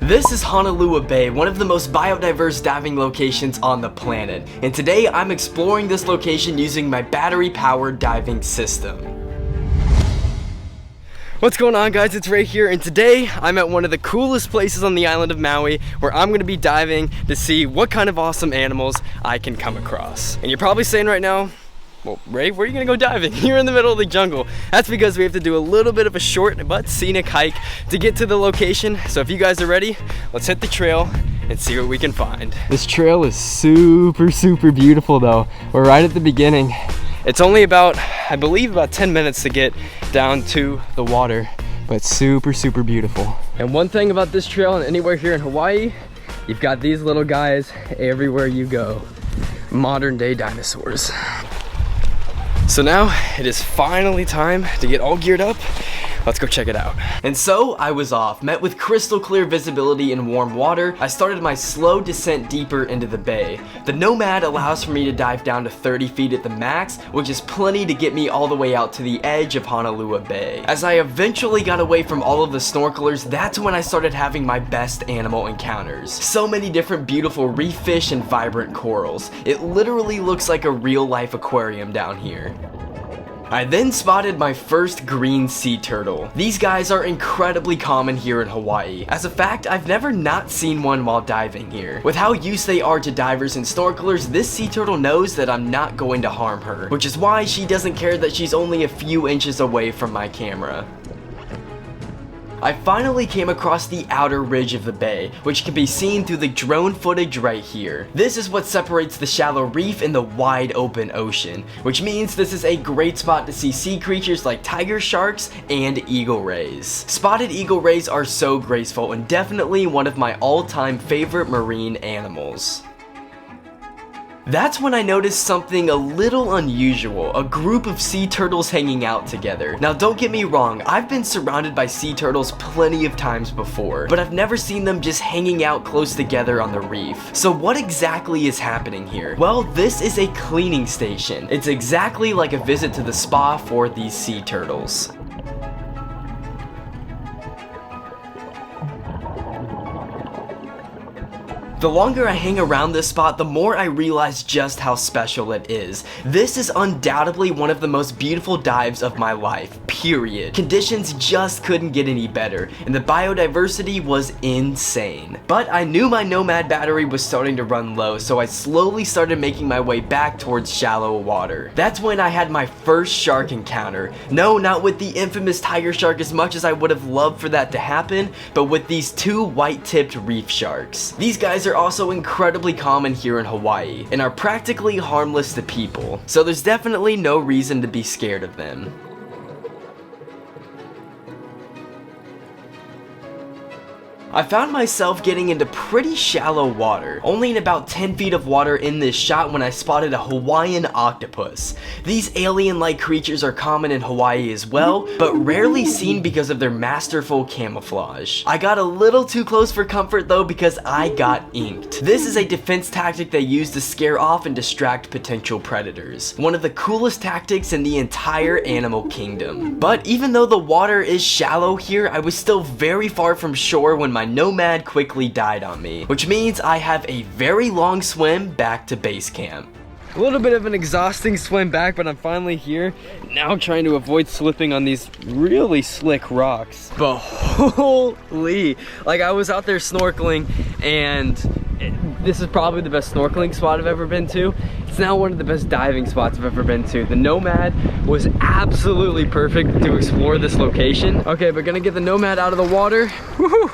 This is Honolulu Bay, one of the most biodiverse diving locations on the planet. And today I'm exploring this location using my battery-powered diving system. What's going on, guys? It's Ray here, and today I'm at one of the coolest places on the island of Maui where I'm going to be diving to see what kind of awesome animals I can come across. And you're probably saying right now, well, Ray, where are you gonna go diving? You're in the middle of the jungle. That's because we have to do a little bit of a short but scenic hike to get to the location. So if you guys are ready, let's hit the trail and see what we can find. This trail is super beautiful though. We're right at the beginning. It's only about, I believe, about 10 minutes to get down to the water, but super beautiful. And one thing about this trail and anywhere here in Hawaii, you've got these little guys everywhere you go. Modern day dinosaurs. So now it is finally time to get all geared up. Let's go check it out. And so I was off, met with crystal clear visibility and warm water. I started my slow descent deeper into the bay. The Nomad allows for me to dive down to 30 feet at the max, which is plenty to get me all the way out to the edge of Honolulu Bay. As I eventually got away from all of the snorkelers, that's when I started having my best animal encounters. So many different beautiful reef fish and vibrant corals. It literally looks like a real life aquarium down here. I then spotted my first green sea turtle. These guys are incredibly common here in Hawaii. As a fact, I've never not seen one while diving here. With how used they are to divers and snorkelers, this sea turtle knows that I'm not going to harm her, which is why she doesn't care that she's only a few inches away from my camera. I finally came across the outer ridge of the bay, which can be seen through the drone footage right here. This is what separates the shallow reef and the wide open ocean, which means this is a great spot to see sea creatures like tiger sharks and eagle rays. Spotted eagle rays are so graceful and definitely one of my all-time favorite marine animals. That's when I noticed something a little unusual, a group of sea turtles hanging out together. Now don't get me wrong, I've been surrounded by sea turtles plenty of times before, but I've never seen them just hanging out close together on the reef. So what exactly is happening here? Well, this is a cleaning station. It's exactly like a visit to the spa for these sea turtles. The longer I hang around this spot, the more I realize just how special it is. This is undoubtedly one of the most beautiful dives of my life, period. Conditions just couldn't get any better, and the biodiversity was insane. But I knew my Nomad battery was starting to run low, so I slowly started making my way back towards shallow water. That's when I had my first shark encounter. No, not with the infamous tiger shark as much as I would have loved for that to happen, but with these two white-tipped reef sharks. These guys are also incredibly common here in Hawaii and are practically harmless to people, so there's definitely no reason to be scared of them. I found myself getting into pretty shallow water, only in about 10 feet of water in this shot when I spotted a Hawaiian octopus. These alien-like creatures are common in Hawaii as well, but rarely seen because of their masterful camouflage. I got a little too close for comfort though because I got inked. This is a defense tactic they use to scare off and distract potential predators. One of the coolest tactics in the entire animal kingdom. But even though the water is shallow here, I was still very far from shore when my Nomad quickly died on me, which means I have a very long swim back to base camp. A little bit of an exhausting swim back, but I'm finally here. Now trying to avoid slipping on these really slick rocks. But holy, like I was out there snorkeling and this is probably the best snorkeling spot I've ever been to. It's now one of the best diving spots I've ever been to. The Nomad was absolutely perfect to explore this location. Okay, but gonna get the Nomad out of the water. Woohoo!